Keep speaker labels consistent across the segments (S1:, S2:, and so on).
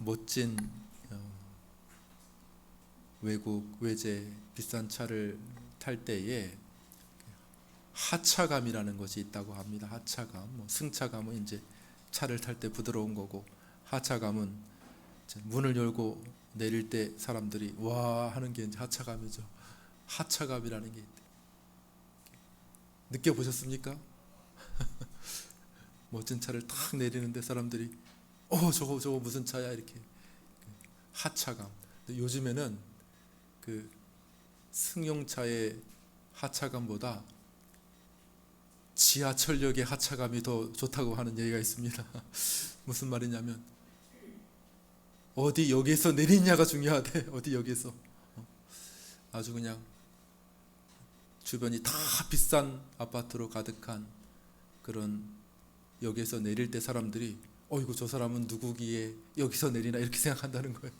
S1: 멋진 외국 외제 비싼 차를 탈 때에 하차감이라는 것이 있다고 합니다. 하차감, 승차감은 이제 차를 탈 때 부드러운 거고, 하차감은 문을 열고 내릴 때 사람들이 와 하는 게 이제 하차감이죠. 하차감이라는 게 느껴보셨습니까? 멋진 차를 탁 내리는데 사람들이 저거 무슨 차야 이렇게 하차감. 요즘에는 그 승용차의 하차감보다 지하철역의 하차감이 더 좋다고 하는 얘기가 있습니다. 무슨 말이냐면 어디 역에서 내리냐가 중요하대. 어디 역에서 아주 그냥 주변이 다 비싼 아파트로 가득한 그런 역에서 내릴 때 사람들이 이거 저 사람은 누구기에 여기서 내리나 이렇게 생각한다는 거예요.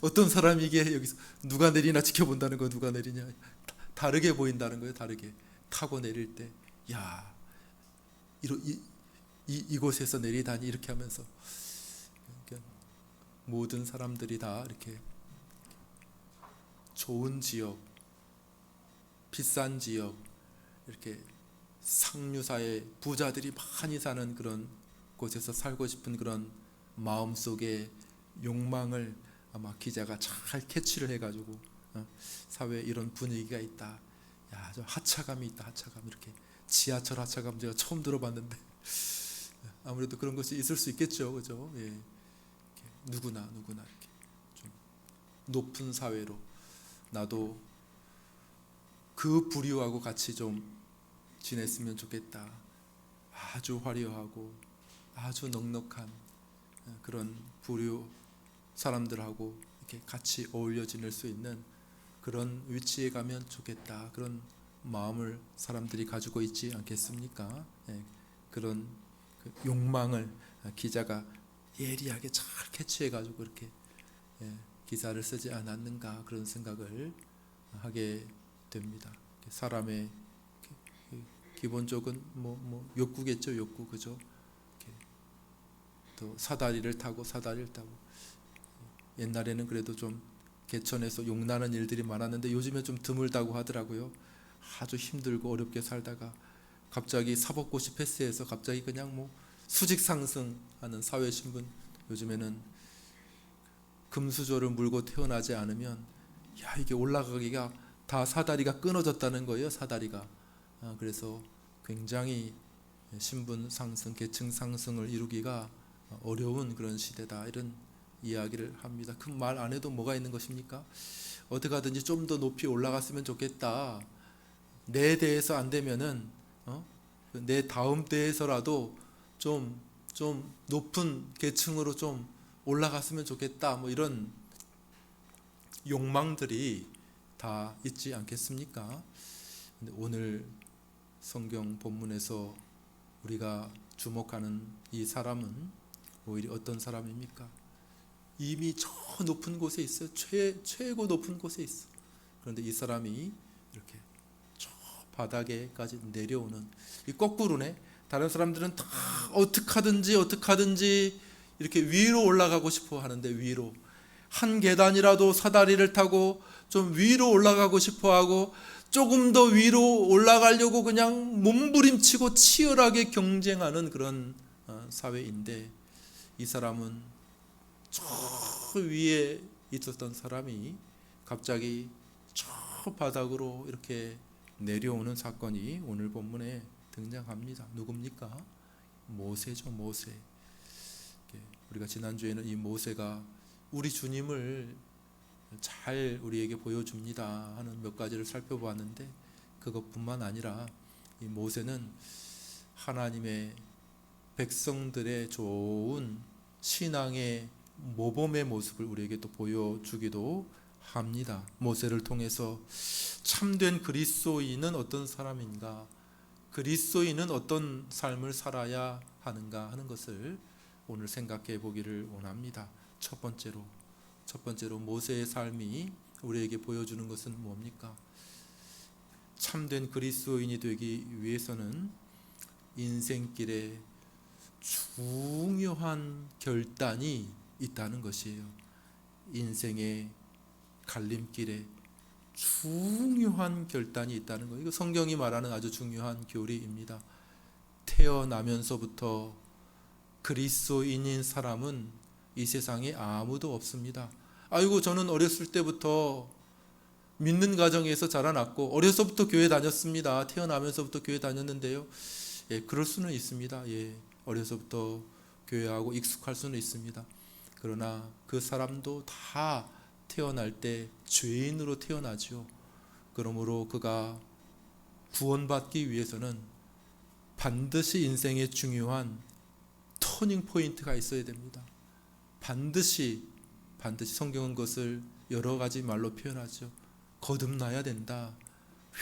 S1: 어떤 사람이기에 여기서 누가 내리나 지켜본다는 거예요. 누가 내리냐 다르게 보인다는 거예요. 다르게 타고 내릴 때 야 이곳에서 내리다니 이렇게 하면서 모든 사람들이 다 이렇게 좋은 지역, 비싼 지역, 이렇게 상류사의 부자들이 많이 사는 그런 곳에서 살고 싶은 그런 마음속의 욕망을 아마 기자가 잘 캐치를 해가지고 사회에 이런 분위기가 있다. 야, 저 하차감이 있다. 하차감 이렇게 지하철 하차감 제가 처음 들어봤는데 아무래도 그런 것이 있을 수 있겠죠, 그죠? 예, 누구나 이렇게 좀 높은 사회로 나도 그 부류하고 같이 좀 지냈으면 좋겠다. 아주 화려하고 아주 넉넉한 그런 부류 사람들하고 이렇게 같이 어울려 지낼 수 있는 그런 위치에 가면 좋겠다. 그런 마음을 사람들이 가지고 있지 않겠습니까? 그런 그 욕망을 기자가 예리하게 잘 캐치해 가지고 이렇게 기사를 쓰지 않았는가 그런 생각을 하게 됩니다. 사람의 기본적인 욕구겠죠, 욕구, 그죠? 또 사다리를 타고 옛날에는 그래도 좀 개천에서 용나는 일들이 많았는데 요즘에 좀 드물다고 하더라고요. 아주 힘들고 어렵게 살다가 갑자기 사법고시 패스해서 갑자기 그냥 수직 상승하는 사회 신분. 요즘에는 금수저를 물고 태어나지 않으면 이게 올라가기가 다 사다리가 끊어졌다는 거예요. 사다리가. 그래서 굉장히 신분 상승, 계층 상승을 이루기가 어려운 그런 시대다. 이런 이야기를 합니다. 그 말 안에도 뭐가 있는 것입니까? 어떻게 하든지 좀 더 높이 올라갔으면 좋겠다. 내 대에서 안 되면은 내 다음 대에서라도 좀 높은 계층으로 좀 올라갔으면 좋겠다. 이런 욕망들이 다 있지 않겠습니까? 근데 오늘 성경 본문에서 우리가 주목하는 이 사람은 오히려 어떤 사람입니까? 이미 저 높은 곳에 있어요. 최고 높은 곳에 있어. 그런데 이 사람이 이렇게 저 바닥에까지 내려오는 이 거꾸로네. 다른 사람들은 다 어떻게 하든지 이렇게 위로 올라가고 싶어 하는데 위로 한 계단이라도 사다리를 타고 좀 위로 올라가고 싶어 하고 조금 더 위로 올라가려고 그냥 몸부림치고 치열하게 경쟁하는 그런 사회인데 이 사람은 저 위에 있었던 사람이 갑자기 저 바닥으로 이렇게 내려오는 사건이 오늘 본문에 등장합니다. 누굽니까? 모세죠. 모세. 우리가 지난주에는 이 모세가 우리 주님을 잘 우리에게 보여줍니다 하는 몇 가지를 살펴보았는데 그것뿐만 아니라 이 모세는 하나님의 백성들의 좋은 신앙의 모범의 모습을 우리에게 또 보여주기도 합니다. 모세를 통해서 참된 그리스도인은 어떤 사람인가, 그리스도인은 어떤 삶을 살아야 하는가 하는 것을 오늘 생각해 보기를 원합니다. 첫 번째로 모세의 삶이 우리에게 보여주는 것은 뭡니까? 참된 그리스도인이 되기 위해서는 인생길에 중요한 결단이 있다는 것이에요. 인생의 갈림길에 중요한 결단이 있다는 거예요. 이거 성경이 말하는 아주 중요한 교리입니다. 태어나면서부터 그리스도인인 사람은 이 세상에 아무도 없습니다. 아이고, 저는 어렸을 때부터 믿는 가정에서 자라났고 어려서부터 교회 다녔습니다. 태어나면서부터 교회 다녔는데요. 예, 그럴 수는 있습니다. 예, 어려서부터 교회하고 익숙할 수는 있습니다. 그러나 그 사람도 다 태어날 때 죄인으로 태어나죠. 그러므로 그가 구원받기 위해서는 반드시 인생의 중요한 터닝 포인트가 있어야 됩니다. 반드시 성경은 그것을 여러 가지 말로 표현하죠. 거듭나야 된다,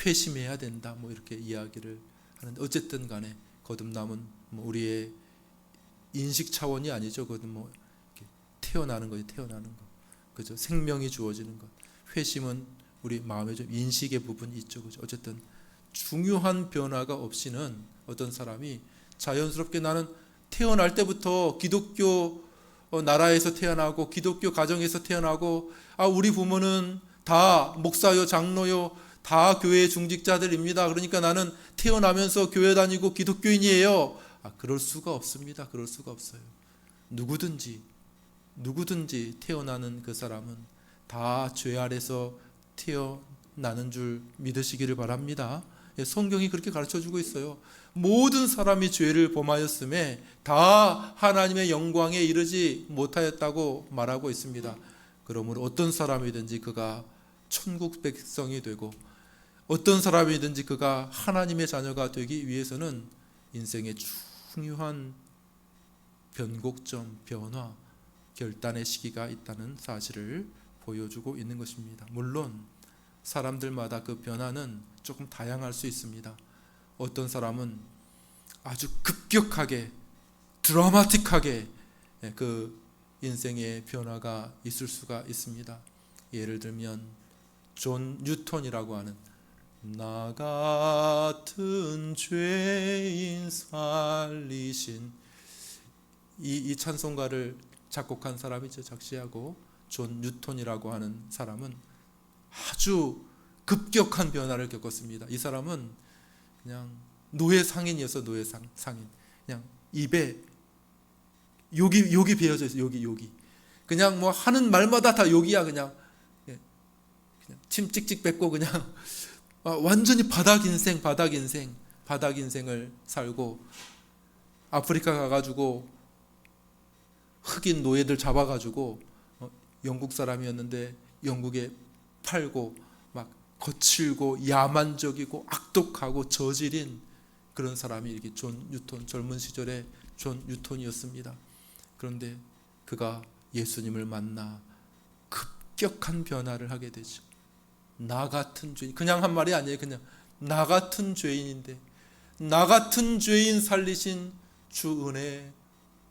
S1: 회심해야 된다, 뭐 이렇게 이야기를 하는데, 어쨌든 간에 거듭남은 뭐 우리의 인식 차원이 아니죠. 그것은 뭐 태어나는 거예요. 태어나는 거, 그죠? 생명이 주어지는 것. 회심은 우리 마음의 좀 인식의 부분이 있죠, 그죠? 어쨌든 중요한 변화가 없이는 어떤 사람이 자연스럽게 나는 태어날 때부터 기독교 나라에서 태어나고 기독교 가정에서 태어나고, 우리 부모는 다 목사요, 장로요, 다 교회 중직자들입니다. 그러니까 나는 태어나면서 교회 다니고 기독교인이에요. 그럴 수가 없습니다. 그럴 수가 없어요. 누구든지 태어나는 그 사람은 다 죄 아래서 태어나는 줄 믿으시기를 바랍니다. 성경이 그렇게 가르쳐주고 있어요. 모든 사람이 죄를 범하였음에 다 하나님의 영광에 이르지 못하였다고 말하고 있습니다. 그러므로 어떤 사람이든지 그가 천국 백성이 되고 어떤 사람이든지 그가 하나님의 자녀가 되기 위해서는 인생의 중요한 변곡점, 변화, 결단의 시기가 있다는 사실을 보여주고 있는 것입니다. 물론 사람들마다 그 변화는 조금 다양할 수 있습니다. 어떤 사람은 아주 급격하게 드라마틱하게 그 인생의 변화가 있을 수가 있습니다. 예를 들면 존 뉴턴이라고 하는 나 같은 죄인 살리신 이 찬송가를 작곡한 사람이죠. 작시하고 존 뉴턴이라고 하는 사람은 아주 급격한 변화를 겪었습니다. 이 사람은 그냥 노예 상인이었어. 노예 상인. 그냥 입에 욕이 베어져 있어. 욕이. 그냥 뭐 하는 말마다 다 욕이야. 그냥 침 찍찍 뱉고 그냥 완전히 바닥 인생을 살고 아프리카 가가지고 흑인 노예들 잡아가지고 영국 사람이었는데 영국에 팔고 막 거칠고 야만적이고 악독하고 저질인 그런 사람이 이렇게 존 뉴턴, 젊은 시절에 존 뉴턴이었습니다. 그런데 그가 예수님을 만나 급격한 변화를 하게 되죠. 나 같은 죄인, 그냥 한 말이 아니에요. 그냥 나 같은 죄인인데 나 같은 죄인 살리신 주 은혜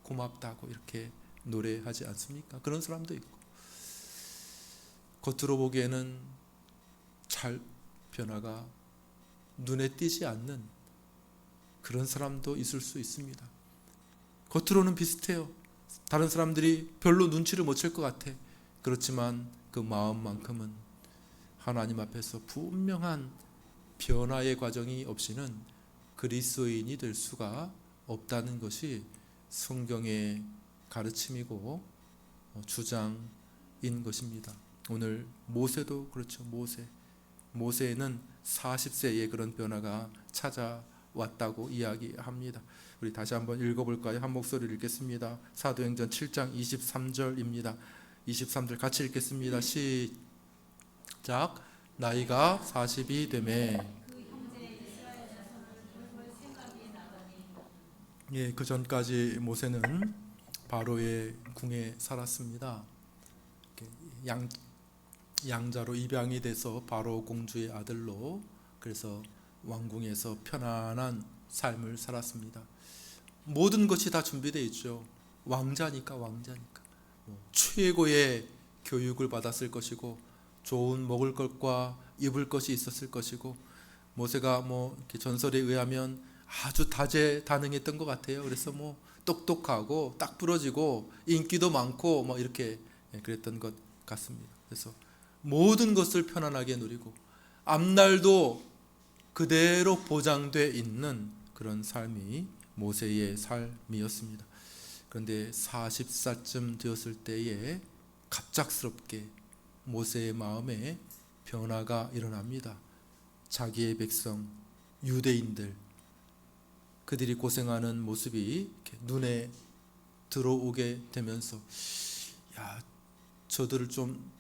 S1: 고맙다고 이렇게 노래하지 않습니까? 그런 사람도 있고, 겉으로 보기에는 잘 변화가 눈에 띄지 않는 그런 사람도 있을 수 있습니다. 겉으로는 비슷해요. 다른 사람들이 별로 눈치를 못 챌 것 같아. 그렇지만 그 마음만큼은 하나님 앞에서 분명한 변화의 과정이 없이는 그리스도인이 될 수가 없다는 것이 성경의 가르침이고 주장인 것입니다. 오늘 모세도 그렇죠. 모세는 40세에 그런 변화가 찾아왔다고 이야기합니다. 우리 다시 한번 읽어볼까요? 한 목소리를 읽겠습니다. 사도행전 7장 23절입니다. 23절 같이 읽겠습니다. 시작. 나이가 40이 되매, 그 전까지 모세는 바로의 궁에 살았습니다. 양자로 입양이 돼서 바로 공주의 아들로, 그래서 왕궁에서 편안한 삶을 살았습니다. 모든 것이 다 준비되어 있죠. 왕자니까 최고의 교육을 받았을 것이고, 좋은 먹을 것과 입을 것이 있었을 것이고, 모세가 이렇게 전설에 의하면 아주 다재다능했던 것 같아요. 그래서 뭐 똑똑하고 딱 부러지고 인기도 많고 뭐 이렇게 그랬던 것 같습니다. 그래서 모든 것을 편안하게 누리고 앞날도 그대로 보장돼 있는 그런 삶이 모세의 삶이었습니다. 그런데 40살쯤 되었을 때에 갑작스럽게 모세의 마음에 변화가 일어납니다. 자기의 백성 유대인들 그들이 고생하는 모습이 이렇게 눈에 들어오게 되면서 야, 저들을 좀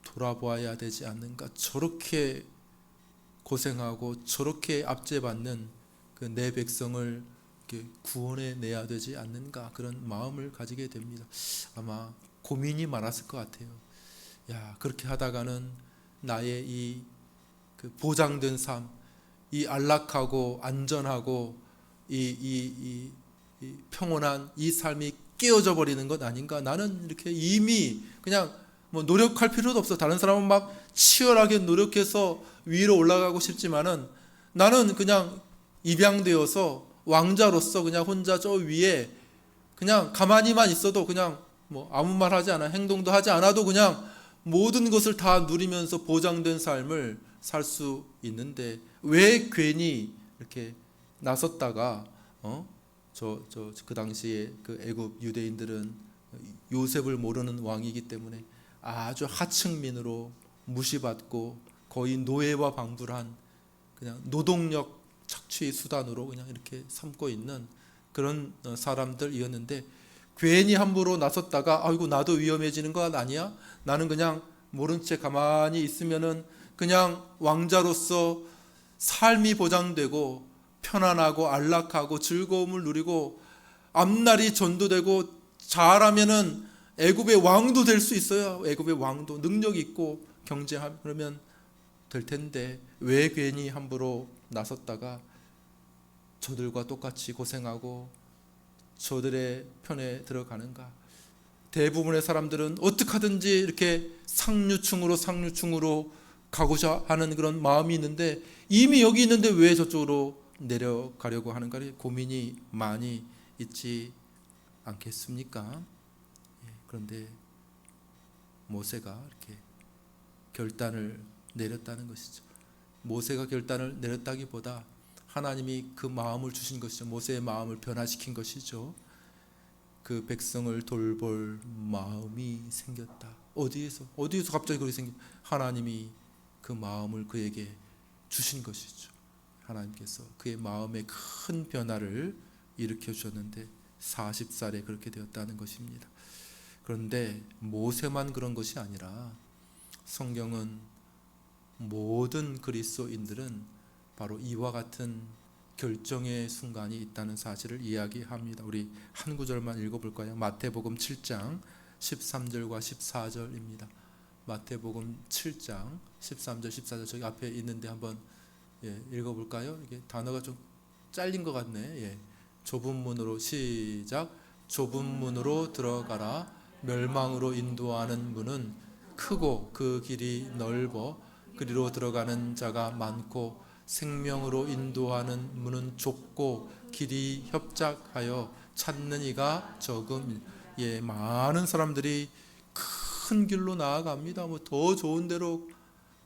S1: 돌아보아야 되지 않는가? 저렇게 고생하고 저렇게 압제받는 그 내 백성을 이렇게 구원해 내야 되지 않는가? 그런 마음을 가지게 됩니다. 아마 고민이 많았을 것 같아요. 야, 그렇게 하다가는 나의 이 그 보장된 삶, 이 안락하고 안전하고 이 평온한 이 삶이 깨어져 버리는 것 아닌가? 나는 이렇게 이미 그냥 뭐 노력할 필요도 없어. 다른 사람은 막 치열하게 노력해서 위로 올라가고 싶지만은 나는 그냥 입양되어서 왕자로서 그냥 혼자 저 위에 그냥 가만히만 있어도 그냥 뭐 아무 말 하지 않아 행동도 하지 않아도 그냥 모든 것을 다 누리면서 보장된 삶을 살 수 있는데 왜 괜히 이렇게 나섰다가 그 당시에 그 애굽 유대인들은 요셉을 모르는 왕이기 때문에 아주 하층민으로 무시받고 거의 노예와 방불한 그냥 노동력 착취의 수단으로 그냥 이렇게 삼고 있는 그런 사람들이었는데 괜히 함부로 나섰다가 아이고 나도 위험해지는 것 아니야? 나는 그냥 모른 채 가만히 있으면은 그냥 왕자로서 삶이 보장되고 편안하고 안락하고 즐거움을 누리고 앞날이 전도되고 잘하면은 애굽의 왕도 될 수 있어요. 애굽의 왕도 능력 있고 경제하면 그러면 될 텐데 왜 괜히 함부로 나섰다가 저들과 똑같이 고생하고 저들의 편에 들어가는가? 대부분의 사람들은 어떻게 하든지 이렇게 상류층으로 가고자 하는 그런 마음이 있는데 이미 여기 있는데 왜 저쪽으로 내려가려고 하는가? 고민이 많이 있지 않겠습니까? 그런데 모세가 이렇게 결단을 내렸다는 것이죠. 모세가 결단을 내렸다기보다 하나님이 그 마음을 주신 것이죠. 모세의 마음을 변화시킨 것이죠. 그 백성을 돌볼 마음이 생겼다. 어디에서 갑자기 그렇게 생긴? 하나님이 그 마음을 그에게 주신 것이죠. 하나님께서 그의 마음에 큰 변화를 일으켜 주셨는데 40살에 그렇게 되었다는 것입니다. 그런데 모세만 그런 것이 아니라 성경은 모든 그리스도인들은 바로 이와 같은 결정의 순간이 있다는 사실을 이야기합니다. 우리 한 구절만 읽어볼까요? 마태복음 7장 13절과 14절입니다. 마태복음 7장 13절 14절 저기 앞에 있는데 한번 읽어볼까요? 이게 단어가 좀 잘린 것 같네. 좁은 문으로 시작. 좁은 문으로 들어가라. 멸망으로 인도하는 문은 크고 그 길이 넓어 그리로 들어가는 자가 많고 생명으로 인도하는 문은 좁고 길이 협착하여 찾는 이가 적음. 많은 사람들이 큰 길로 나아갑니다. 뭐 더 좋은 데로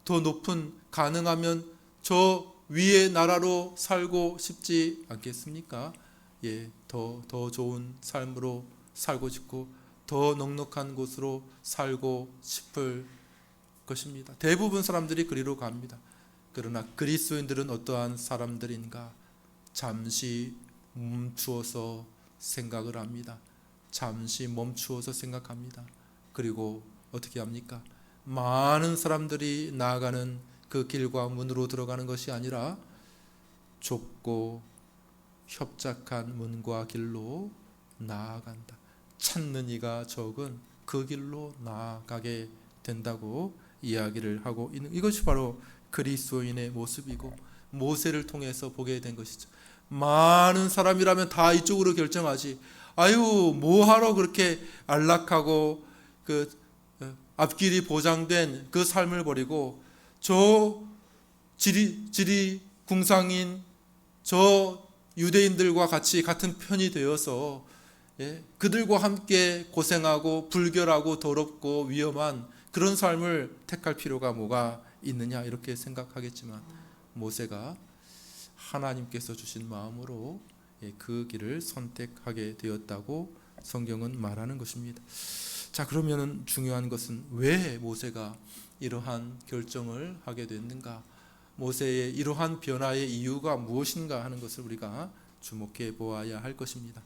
S1: 더 높은 가능하면 저 위의 나라로 살고 싶지 않겠습니까? 더 좋은 삶으로 살고 싶고 더 넉넉한 곳으로 살고 싶을 것입니다. 대부분 사람들이 그리로 갑니다. 그러나 그리스도인들은 어떠한 사람들인가? 잠시 멈추어서 생각을 합니다. 잠시 멈추어서 생각합니다. 그리고 어떻게 합니까? 많은 사람들이 나아가는 그 길과 문으로 들어가는 것이 아니라 좁고 협착한 문과 길로 나아간다. 찾는 이가 적은 그 길로 나아가게 된다고 이야기를 하고 있는 이것이 바로 그리스도인의 모습이고 모세를 통해서 보게 된 것이죠. 많은 사람이라면 다 이쪽으로 결정하지. 아유 뭐하러 그렇게 안락하고 그 앞길이 보장된 그 삶을 버리고 저 지리 궁상인 저 유대인들과 같이 같은 편이 되어서 그들과 함께 고생하고 불결하고 더럽고 위험한 그런 삶을 택할 필요가 뭐가 있느냐 이렇게 생각하겠지만 모세가 하나님께서 주신 마음으로 그 길을 선택하게 되었다고 성경은 말하는 것입니다. 자, 그러면 중요한 것은 왜 모세가 이러한 결정을 하게 됐는가? 모세의 이러한 변화의 이유가 무엇인가 하는 것을 우리가 주목해 보아야 할 것입니다.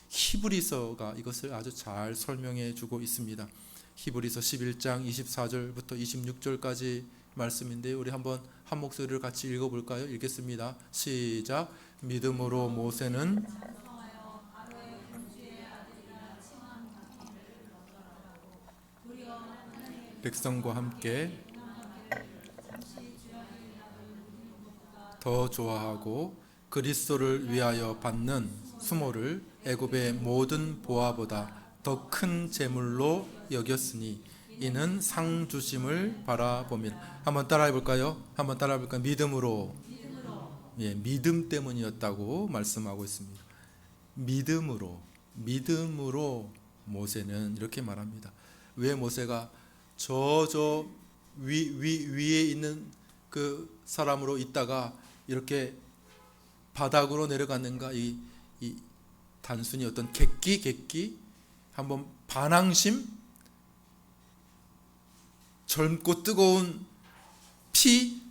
S1: 히브리서가 이것을 아주 잘 설명해 주고 있습니다. 히브리서 11장 24절부터 26절까지 말씀인데요. 우리 한번 한 목소리를 같이 읽어볼까요? 읽겠습니다. 시작. 믿음으로 모세는 백성과 함께 더 좋아하고 그리스도를 위하여 받는 수모를 애굽의 모든 보화보다 더 큰 재물로 여겼으니 이는 상 주심을 바라보면. 한번 따라해 볼까요? 믿음으로. 믿음 때문이었다고 말씀하고 있습니다. 믿음으로 모세는 이렇게 말합니다. 왜 모세가 위에 있는 그 사람으로 있다가 이렇게 바닥으로 내려갔는가? 이 단순히 어떤 객기 한번 반항심, 젊고 뜨거운 피,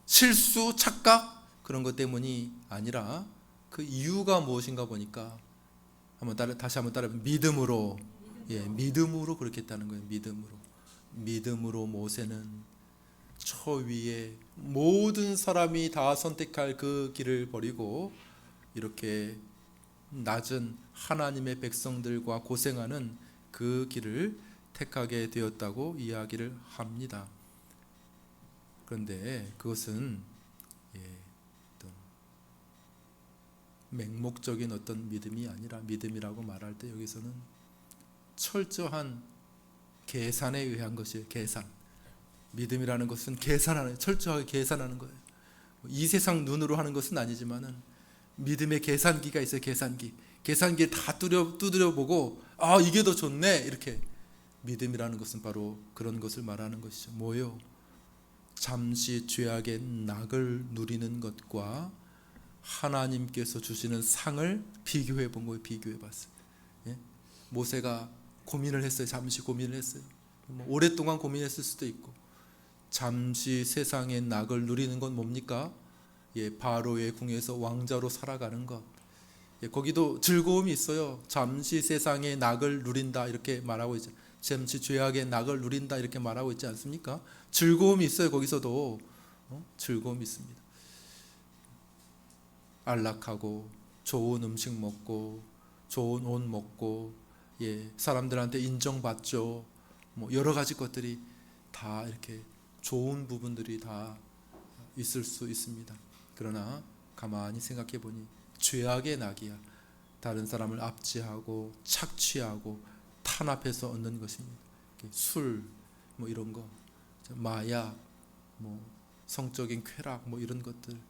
S1: 실수, 착각 그런 것 때문이 아니라 그 이유가 무엇인가 보니까 다시 한번 따라 믿음으로 그렇게 했다는 거예요. 믿음으로 모세는 저 위에 모든 사람이 다 선택할 그 길을 버리고 이렇게 낮은 하나님의 백성들과 고생하는 그 길을 택하게 되었다고 이야기를 합니다. 그런데 그것은 맹목적인 어떤 믿음이 아니라, 믿음이라고 말할 때 여기서는 철저한 계산에 의한 것이에요. 계산. 믿음이라는 것은 철저하게 계산하는 거예요. 이 세상 눈으로 하는 것은 아니지만은 믿음의 계산기가 있어요. 계산기를 다 두드려 보고 이게 더 좋네 이렇게. 믿음이라는 것은 바로 그런 것을 말하는 것이죠. 뭐요? 잠시 죄악의 낙을 누리는 것과 하나님께서 주시는 상을 비교해 본 거예요. 비교해 봤어요. 모세가 고민을 했어요. 잠시 고민을 했어요. 오랫동안 고민했을 수도 있고. 잠시 세상의 낙을 누리는 건 뭡니까? 바로의 궁에서 왕자로 살아가는 것. 거기도 즐거움이 있어요. 잠시 세상의 낙을 누린다 이렇게 말하고 있죠. 잠시 죄악의 낙을 누린다 이렇게 말하고 있지 않습니까? 즐거움이 있어요. 거기서도 즐거움이 있습니다. 안락하고 좋은 음식 먹고 좋은 옷 먹고 사람들한테 인정받죠. 여러 가지 것들이 다 이렇게 좋은 부분들이 다 있을 수 있습니다. 그러나 가만히 생각해 보니 죄악의 낙이야. 다른 사람을 압제하고 착취하고 탄압해서 얻는 것입니다. 술, 이런 거, 마약, 성적인 쾌락, 이런 것들.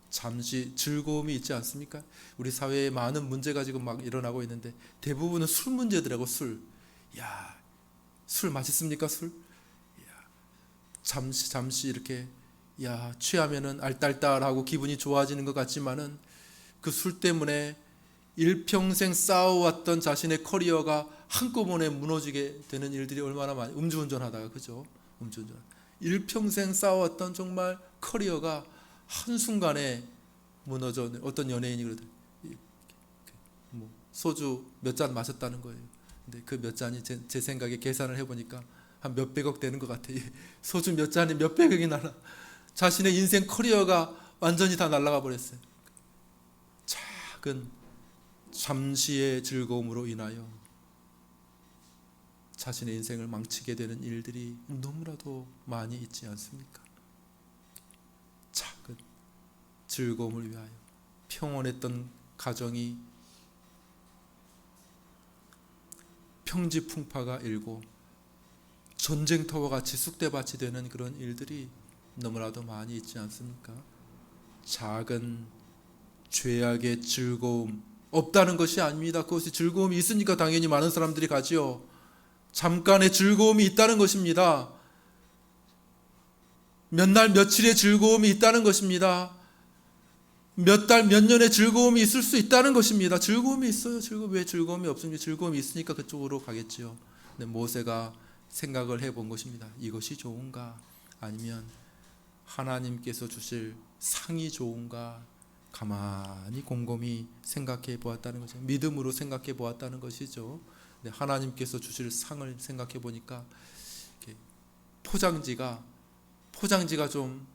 S1: 잠시 즐거움이 있지 않습니까? 우리 사회에 많은 문제가 지금 막 일어나고 있는데 대부분은 술 문제더라고. 술 맛있습니까? 술? 잠시 이렇게 취하면은 알딸딸하고 기분이 좋아지는 것 같지만은 그 술 때문에 일평생 쌓아왔던 자신의 커리어가 한꺼번에 무너지게 되는 일들이 얼마나 많이. 음주운전하다가, 그죠? 일평생 쌓아왔던 정말 커리어가 한순간에 무너져. 어떤 연예인이 그러더라고요. 소주 몇 잔 마셨다는 거예요. 근데 그 몇 잔이 제 생각에 계산을 해보니까 한 몇백억 되는 것 같아요. 소주 몇 잔이 몇백억이 날아. 자신의 인생 커리어가 완전히 다 날아가 버렸어요. 작은 잠시의 즐거움으로 인하여 자신의 인생을 망치게 되는 일들이 너무나도 많이 있지 않습니까? 작은 즐거움을 위하여 평온했던 가정이 평지풍파가 일고 전쟁터와 같이 쑥대밭이 되는 그런 일들이 너무나도 많이 있지 않습니까? 작은 죄악의 즐거움 없다는 것이 아닙니다. 그것이 즐거움이 있으니까 당연히 많은 사람들이 가지요. 잠깐의 즐거움이 있다는 것입니다. 몇 날 며칠의 즐거움이 있다는 것입니다. 몇 달 몇 년의 즐거움이 있을 수 있다는 것입니다. 즐거움이 있어요. 왜 즐거움이 없습니까? 즐거움이 있으니까 그쪽으로 가겠지요. 근데 모세가 생각을 해본 것입니다. 이것이 좋은가? 아니면 하나님께서 주실 상이 좋은가? 가만히 곰곰이 생각해 보았다는 거죠. 믿음으로 생각해 보았다는 것이죠. 근데 하나님께서 주실 상을 생각해 보니까 포장지가 좀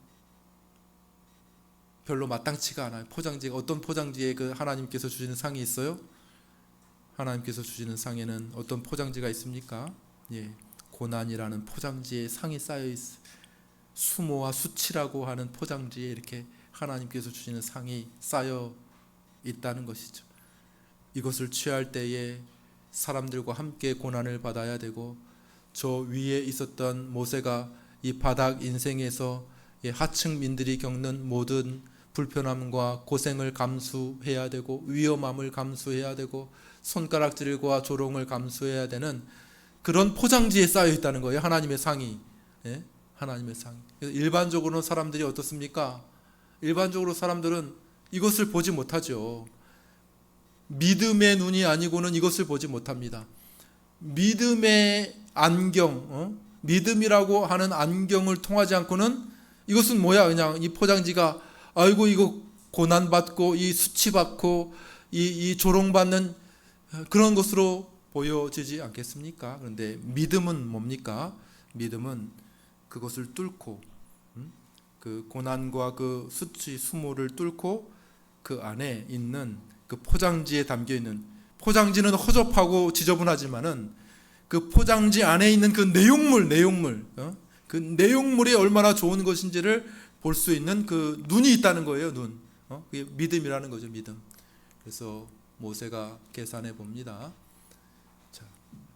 S1: 별로 마땅치가 않아요. 포장지가 어떤 포장지에 그 하나님께서 주시는 상이 있어요? 하나님께서 주시는 상에는 어떤 포장지가 있습니까? 고난이라는 포장지에 상이 쌓여 있어요. 수모와 수치라고 하는 포장지에 이렇게 하나님께서 주시는 상이 쌓여 있다는 것이죠. 이것을 취할 때에 사람들과 함께 고난을 받아야 되고, 저 위에 있었던 모세가 이 바닥 인생에서 하층민들이 겪는 모든 불편함과 고생을 감수해야 되고, 위험함을 감수해야 되고, 손가락질과 조롱을 감수해야 되는 그런 포장지에 쌓여 있다는 거예요. 하나님의 상이. 하나님의 상. 일반적으로 사람들이 어떻습니까? 일반적으로 사람들은 이것을 보지 못하죠. 믿음의 눈이 아니고는 이것을 보지 못합니다. 믿음의 안경, 믿음이라고 하는 안경을 통하지 않고는 이것은 뭐야? 그냥 이 포장지가 아이고 이거 고난받고 이 수치받고 이 조롱받는 그런 것으로 보여지지 않겠습니까? 그런데 믿음은 뭡니까? 믿음은 그것을 뚫고 그 고난과 그 수치 수모를 뚫고 그 안에 있는 그 포장지에 담겨 있는, 포장지는 허접하고 지저분하지만은 그 포장지 안에 있는 그 내용물 그 내용물이 얼마나 좋은 것인지를 볼 수 있는 그 눈이 있다는 거예요. 눈. 그게 믿음이라는 거죠. 믿음. 그래서 모세가 계산해 봅니다. 자,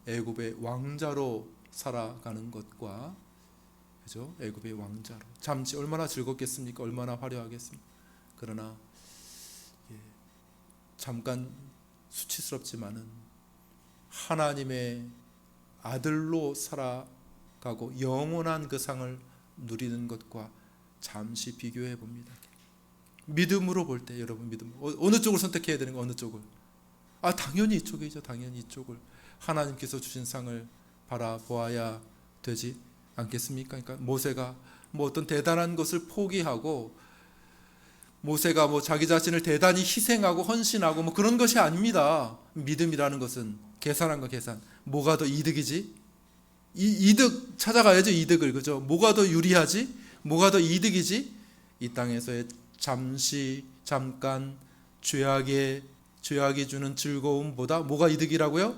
S1: 애굽의 왕자로 살아가는 것과, 그죠? 애굽의 왕자로 잠시 얼마나 즐겁겠습니까? 얼마나 화려하겠습니까? 그러나 잠깐 수치스럽지만은 하나님의 아들로 살아가고 영원한 그 상을 누리는 것과 잠시 비교해 봅니다. 믿음으로 볼 때 여러분, 믿음 어느 쪽을 선택해야 되는 거? 어느 쪽을? 당연히 이쪽이죠. 당연히 이쪽을, 하나님께서 주신 상을 바라보아야 되지 않겠습니까? 그러니까 모세가 뭐 어떤 대단한 것을 포기하고, 모세가 뭐 자기 자신을 대단히 희생하고 헌신하고 뭐 그런 것이 아닙니다. 믿음이라는 것은 계산한거 계산. 뭐가 더 이득이지? 이득 찾아가야죠. 이득을. 그죠? 뭐가 더 유리하지? 뭐가 더 이득이지? 이 땅에서의 잠깐 죄악이 주는 즐거움보다 뭐가 이득이라고요?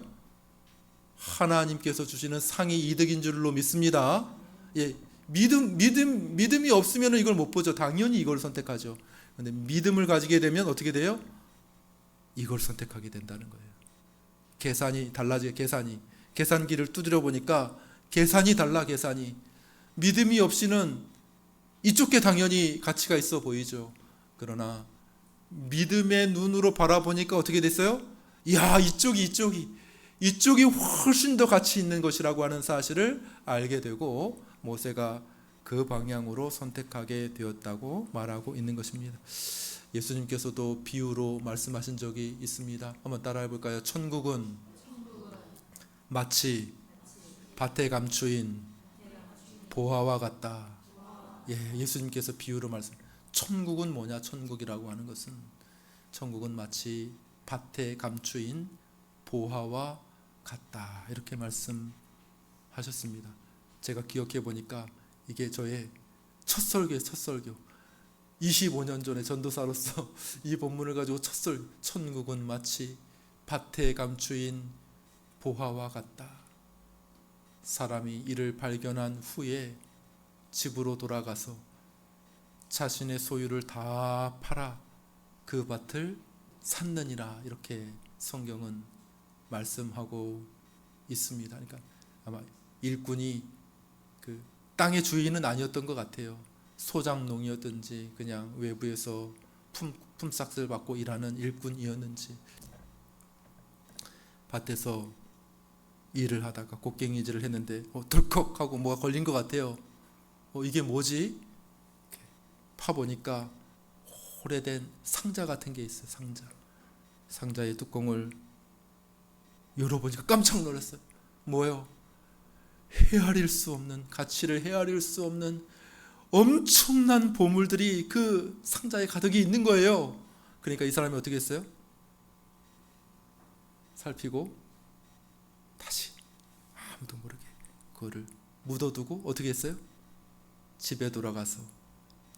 S1: 하나님께서 주시는 상이 이득인 줄로 믿습니다. 믿음이 없으면 이걸 못 보죠. 당연히 이걸 선택하죠. 그런데 믿음을 가지게 되면 어떻게 돼요? 이걸 선택하게 된다는 거예요. 계산이 달라지게, 계산기를 두드려 보니까 계산이 달라. 계산이 믿음이 없이는 이쪽 게 당연히 가치가 있어 보이죠. 그러나 믿음의 눈으로 바라보니까 어떻게 됐어요? 이쪽이 훨씬 더 가치 있는 것이라고 하는 사실을 알게 되고, 모세가 그 방향으로 선택하게 되었다고 말하고 있는 것입니다. 예수님께서도 비유로 말씀하신 적이 있습니다. 한번 따라해 볼까요? 천국은 마치 밭에 감추인 보화와 같다. 예수님께서 비유로 말씀. 천국은 뭐냐? 천국이라고 하는 것은, 천국은 마치 밭에 감추인 보화와 같다. 이렇게 말씀하셨습니다. 제가 기억해 보니까 이게 저의 첫 설교예요. 첫 설교. 25년 전에 전도사로서 이 본문을 가지고 첫 설교. 천국은 마치 밭에 감추인 보화와 같다. 사람이 이를 발견한 후에 집으로 돌아가서 자신의 소유를 다 팔아 그 밭을 샀느니라. 이렇게 성경은 말씀하고 있습니다. 그러니까 아마 일꾼이 그 땅의 주인은 아니었던 것 같아요. 소작농이었든지 그냥 외부에서 품삯을 받고 일하는 일꾼이었는지, 밭에서 일을 하다가 곡괭이질을 했는데 덜컥하고 뭐가 걸린 것 같아요. 이게 뭐지? 파보니까 오래된 상자 같은 게 있어요. 상자의 뚜껑을 열어보니까 깜짝 놀랐어요. 뭐예요? 헤아릴 수 없는, 가치를 헤아릴 수 없는 엄청난 보물들이 그 상자에 가득이 있는 거예요. 그러니까 이 사람이 어떻게 했어요? 살피고 다시 아무도 모르게 그거를 묻어두고 어떻게 했어요? 집에 돌아가서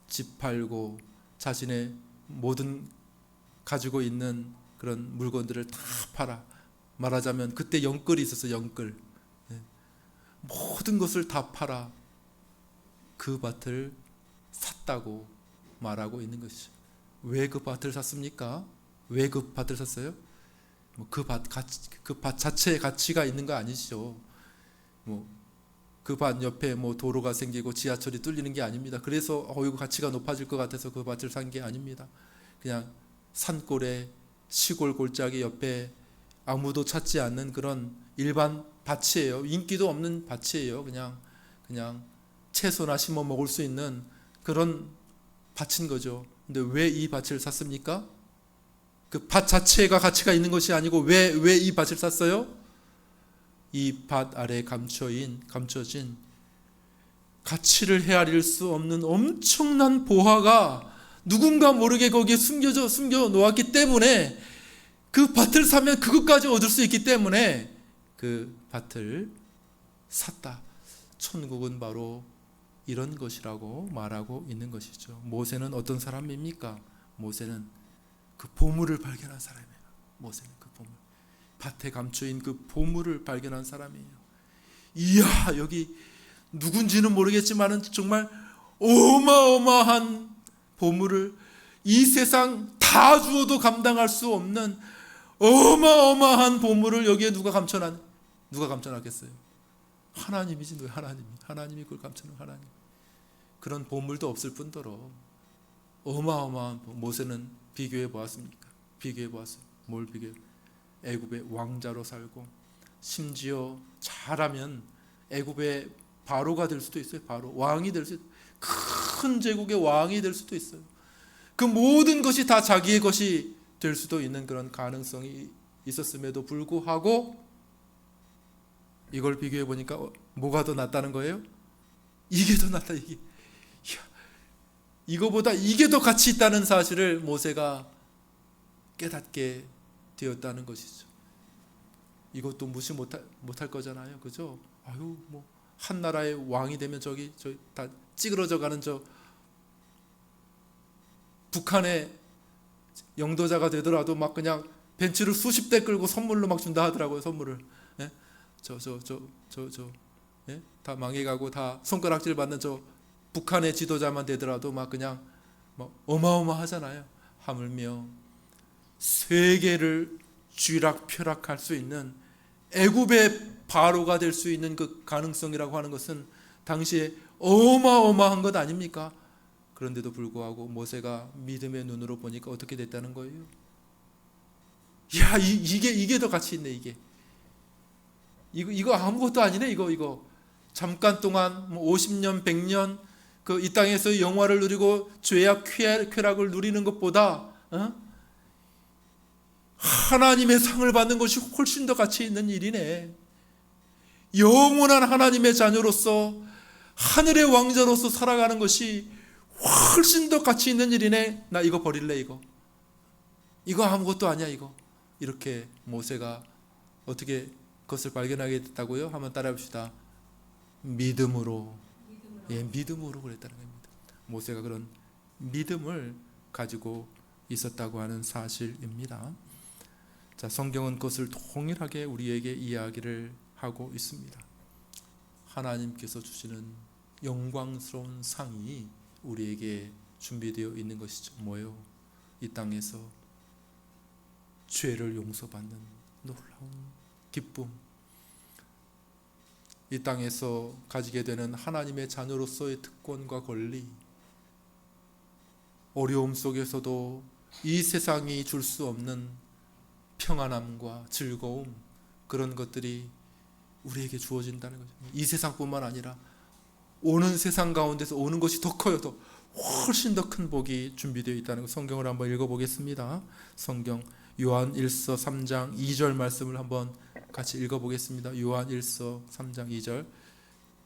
S1: 집 팔고 자신의 모든 가지고 있는 그런 물건들을 다 팔아, 말하자면 그때 영끌이 있었어요. 영끌. 모든 것을 다 팔아 그 밭을 샀다고 말하고 있는 것이죠. 왜 그 밭을 샀습니까? 왜 그 밭을 샀어요? 그 밭 자체에 가치가 있는 거 아니죠. 그 밭 옆에 도로가 생기고 지하철이 뚫리는 게 아닙니다. 그래서 이거 가치가 높아질 것 같아서 그 밭을 산 게 아닙니다. 그냥 산골에 시골 골짜기 옆에 아무도 찾지 않는 그런 일반 밭이에요. 인기도 없는 밭이에요. 그냥 채소나 심어 먹을 수 있는 그런 밭인 거죠. 근데 왜 이 밭을 샀습니까? 그 밭 자체가 가치가 있는 것이 아니고 왜 이 밭을 샀어요? 이 밭 아래 감춰진 가치를 헤아릴 수 없는 엄청난 보화가 누군가 모르게 거기에 숨겨 놓았기 때문에, 그 밭을 사면 그것까지 얻을 수 있기 때문에 그 밭을 샀다. 천국은 바로 이런 것이라고 말하고 있는 것이죠. 모세는 어떤 사람입니까? 모세는 그 보물을 발견한 사람이에요. 모세는 그 보물, 밭에 감춰인 그 보물을 발견한 사람이에요. 이야, 여기 누군지는 모르겠지만 정말 어마어마한 보물을, 이 세상 다 주어도 감당할 수 없는 어마어마한 보물을 여기에 누가 감춰놨겠어요? 하나님이지. 왜 하나님이 그걸 감춰놓은 하나님. 그런 보물도 없을 뿐더러 어마어마한 모세는 비교해 보았습니까? 비교해 보았어요. 뭘 비교해? 애굽의 왕자로 살고, 심지어 잘하면 애굽의 바로가 될 수도 있어요. 바로 왕이 될 수 있어요. 큰 제국의 왕이 될 수도 있어요. 그 모든 것이 다 자기의 것이 될 수도 있는 그런 가능성이 있었음에도 불구하고 이걸 비교해 보니까 뭐가 더 낫다는 거예요? 이게 더 낫다. 이거보다 이게 더 가치 있다는 사실을 모세가 깨닫게 되었다는 것이죠. 이것도 무시 못할 거잖아요. 그죠? 한 나라의 왕이 되면 저기 다 찌그러져 가는 북한의 영도자가 되더라도 막 그냥 벤츠를 수십 대 끌고 선물로 막 준다 하더라고요. 선물을. 예? 예? 다 망해가고 다 손가락질 받는 북한의 지도자만 되더라도 막 그냥 어마어마하잖아요. 하물며 세계를 쥐락펴락할 수 있는 애굽의 바로가 될 수 있는 그 가능성이라고 하는 것은 당시에 어마어마한 것 아닙니까? 그런데도 불구하고 모세가 믿음의 눈으로 보니까 어떻게 됐다는 거예요? 야, 이게 더 가치 있네. 이거 아무것도 아니네. 이거 잠깐 동안 50년 100년 이 땅에서 영화를 누리고 죄악 쾌락을 누리는 것보다 하나님의 상을 받는 것이 훨씬 더 가치 있는 일이네. 영원한 하나님의 자녀로서 하늘의 왕자로서 살아가는 것이 훨씬 더 가치 있는 일이네. 나 이거 버릴래. 이거 아무것도 아니야. 이렇게 모세가 어떻게 그것을 발견하게 됐다고요? 한번 따라해 봅시다. 믿음으로 그랬다는 겁니다. 모세가 그런 믿음을 가지고 있었다고 하는 사실입니다. 자, 성경은 그것을 동일하게 우리에게 이야기를 하고 있습니다. 하나님께서 주시는 영광스러운 상이 우리에게 준비되어 있는 것이죠. 뭐예요? 이 땅에서 죄를 용서받는 놀라운 기쁨, 이 땅에서 가지게 되는 하나님의 자녀로서의 특권과 권리, 어려움 속에서도 이 세상이 줄 수 없는 평안함과 즐거움, 그런 것들이 우리에게 주어진다는 거죠. 이 세상뿐만 아니라 오는 세상 가운데서 오는 것이 더 커요. 더 훨씬 더 큰 복이 준비되어 있다는 거. 성경을 한번 읽어보겠습니다. 성경 요한 1서 3장 2절 말씀을 한번 같이 읽어보겠습니다. 요한 1서 3장 2절.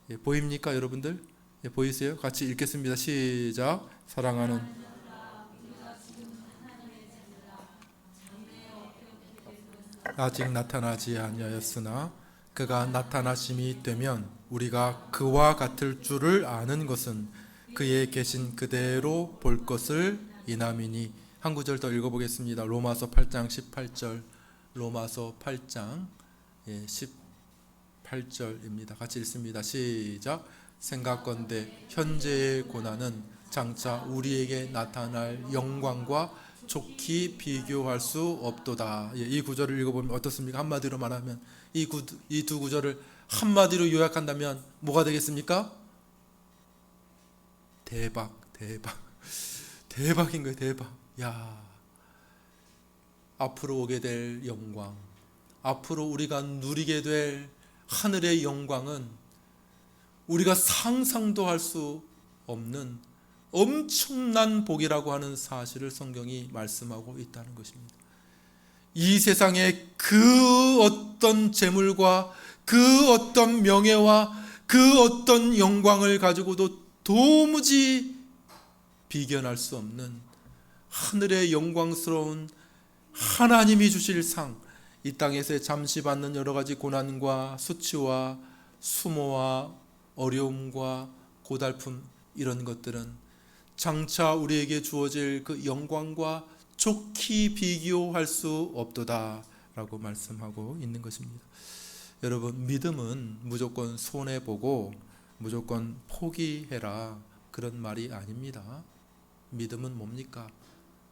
S1: 예, 보입니까 여러분들? 예, 보이세요? 같이 읽겠습니다. 시작. 사랑하는 아직 나타나지 아니하였으나 그가 나타나심이 되면 우리가 그와 같을 줄을 아는 것은 그의 계신 그대로 볼 것을 이남이니. 한 구절 더 읽어보겠습니다. 로마서 8장 18절. 로마서 8장 18절입니다. 같이 읽습니다. 시작. 생각건대 현재의 고난은 장차 우리에게 나타날 영광과 좋게 비교할 수 없도다. 이 구절을 읽어보면 어떻습니까? 한마디로 말하면 이 두 구절을 한마디로 요약한다면 뭐가 되겠습니까? 대박. 대박인 거예요. 대박. 야, 앞으로 오게 될 영광, 앞으로 우리가 누리게 될 하늘의 영광은 우리가 상상도 할 수 없는 엄청난 복이라고 하는 사실을 성경이 말씀하고 있다는 것입니다. 이 세상의 그 어떤 재물과 그 어떤 명예와 그 어떤 영광을 가지고도 도무지 비견할 수 없는 하늘의 영광스러운 하나님이 주실 상, 이 땅에서 잠시 받는 여러 가지 고난과 수치와 수모와 어려움과 고달픔, 이런 것들은 장차 우리에게 주어질 그 영광과 좋게 비교할 수 없도다 라고 말씀하고 있는 것입니다. 여러분, 믿음은 무조건 손해보고 무조건 포기해라, 그런 말이 아닙니다. 믿음은 뭡니까?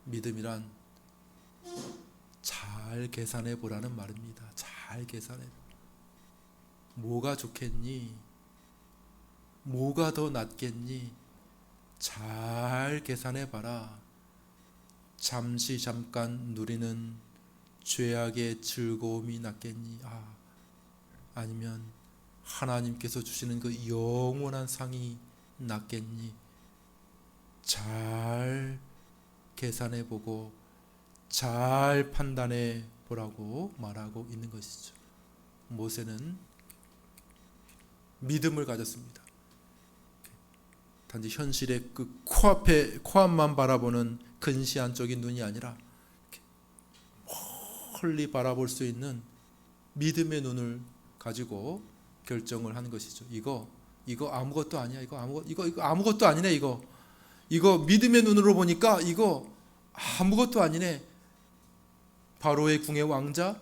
S1: 믿음이란 잘 계산해 보라는 말입니다. 잘 계산해. 뭐가 좋겠니? 뭐가 더 낫겠니? 잘 계산해 봐라. 잠깐 누리는 죄악의 즐거움이 낫겠니? 아니면 하나님께서 주시는 그 영원한 상이 낫겠니? 잘 계산해 보고 잘 판단해 보라고 말하고 있는 것이죠. 모세는 믿음을 가졌습니다. 단지 현실의 그 코앞만 바라보는 근시안적인 눈이 아니라 멀리 바라볼 수 있는 믿음의 눈을 가지고 결정을 한 것이죠. 이거 아무것도 아니야. 이거 아무것도 아니네. 이거 믿음의 눈으로 보니까 이거 아무것도 아니네. 바로의 궁의 왕자,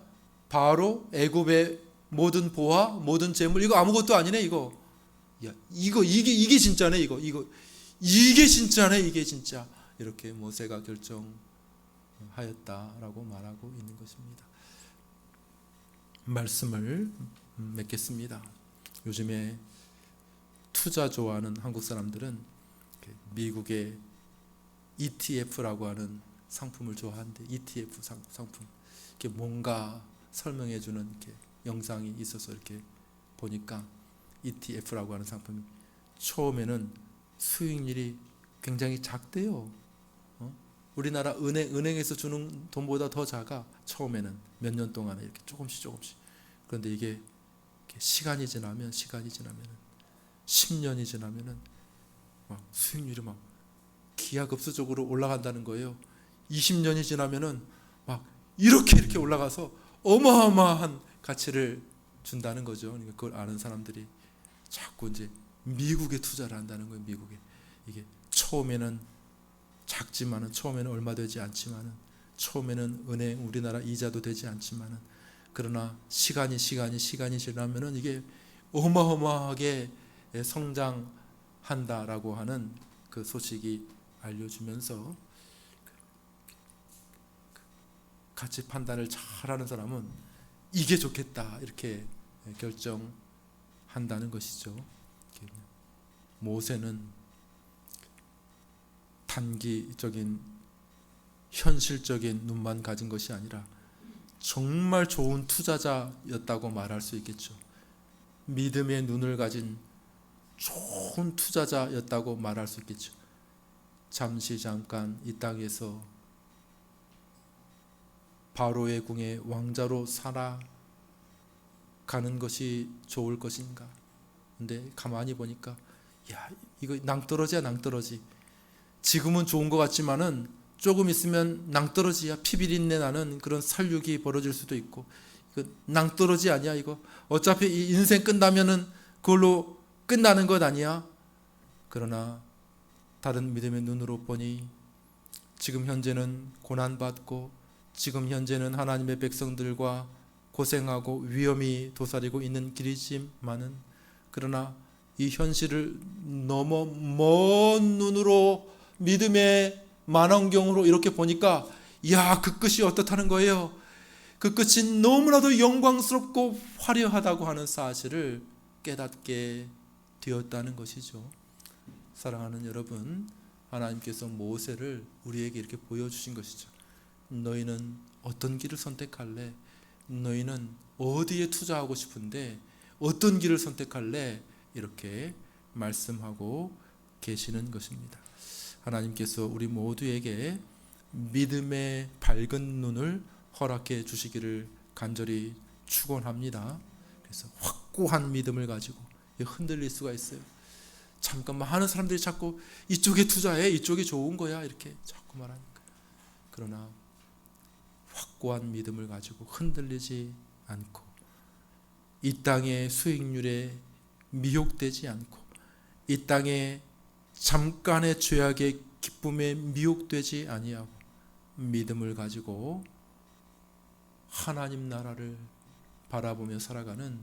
S1: 바로 애굽의 모든 보화, 모든 재물, 이거 아무것도 아니네. 이게 진짜네. 이게 진짜네. 이게 진짜. 이렇게 모세가 결정하였다라고 말하고 있는 것입니다. 말씀을 맺겠습니다. 요즘에 투자 좋아하는 한국 사람들은 미국의 ETF라고 하는 상품을 좋아하는데, ETF 상품, 이렇게 뭔가 설명해주는 이렇게 영상이 있어서 이렇게 보니까 ETF라고 하는 상품이 처음에는 수익률이 굉장히 작대요. 우리나라 은행에서 주는 돈보다 더 작아. 처음에는 몇 년 동안에 이렇게 조금씩. 그런데 이게 시간이 지나면 10년이 지나면은 막 수익률이 막 기하급수적으로 올라간다는 거예요. 20년이 지나면은 막 이렇게 올라가서 어마어마한 가치를 준다는 거죠. 그러니까 그걸 아는 사람들이 자꾸 이제 미국에 투자를 한다는 거예요. 미국에. 이게 처음에는 작지만은, 처음에는 얼마 되지 않지만은, 처음에는 우리나라 이자도 되지 않지만은, 그러나 시간이 지나면은 이게 어마어마하게 성장한다라고 하는 그 소식이 알려주면서, 가치 판단을 잘하는 사람은 이게 좋겠다 이렇게 결정한다는 것이죠. 모세는 단기적인 현실적인 눈만 가진 것이 아니라 정말 좋은 투자자였다고 말할 수 있겠죠. 믿음의 눈을 가진 좋은 투자자였다고 말할 수 있겠죠. 잠깐 이 땅에서 바로의 궁의 왕자로 살아가는 것이 좋을 것인가? 근데 가만히 보니까 이거 낭떠러지야, 낭떠러지. 지금은 좋은 것 같지만은 조금 있으면 낭떠러지야, 피비린내 나는 그런 살육이 벌어질 수도 있고, 이거 낭떠러지 아니야 이거. 어차피 이 인생 끝나면은 그걸로 끝나는 것 아니야. 그러나 다른 믿음의 눈으로 보니 지금 현재는 고난받고 지금 현재는 하나님의 백성들과 고생하고 위험이 도사리고 있는 길이지만은, 그러나 이 현실을 너무 먼 눈으로 믿음의 만원경으로 이렇게 보니까 그 끝이 어떻다는 거예요. 그 끝이 너무나도 영광스럽고 화려하다고 하는 사실을 깨닫게 되었다는 것이죠. 사랑하는 여러분, 하나님께서 모세를 우리에게 이렇게 보여주신 것이죠. 너희는 어떤 길을 선택할래? 너희는 어디에 투자하고 싶은데 어떤 길을 선택할래? 이렇게 말씀하고 계시는 것입니다. 하나님께서 우리 모두에게 믿음의 밝은 눈을 허락해 주시기를 간절히 축원합니다. 그래서 확고한 믿음을 가지고 흔들릴 수가 있어요. 잠깐만 하는 사람들이 자꾸 이쪽에 투자해, 이쪽이 좋은 거야 이렇게 자꾸 말하니까. 그러나 확고한 믿음을 가지고 흔들리지 않고 이 땅의 수익률에 미혹되지 않고 이 땅의 잠깐의 죄악의 기쁨에 미혹되지 아니하고 믿음을 가지고 하나님 나라를 바라보며 살아가는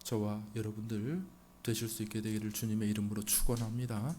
S1: 저와 여러분들 되실 수 있게 되기를 주님의 이름으로 축원합니다.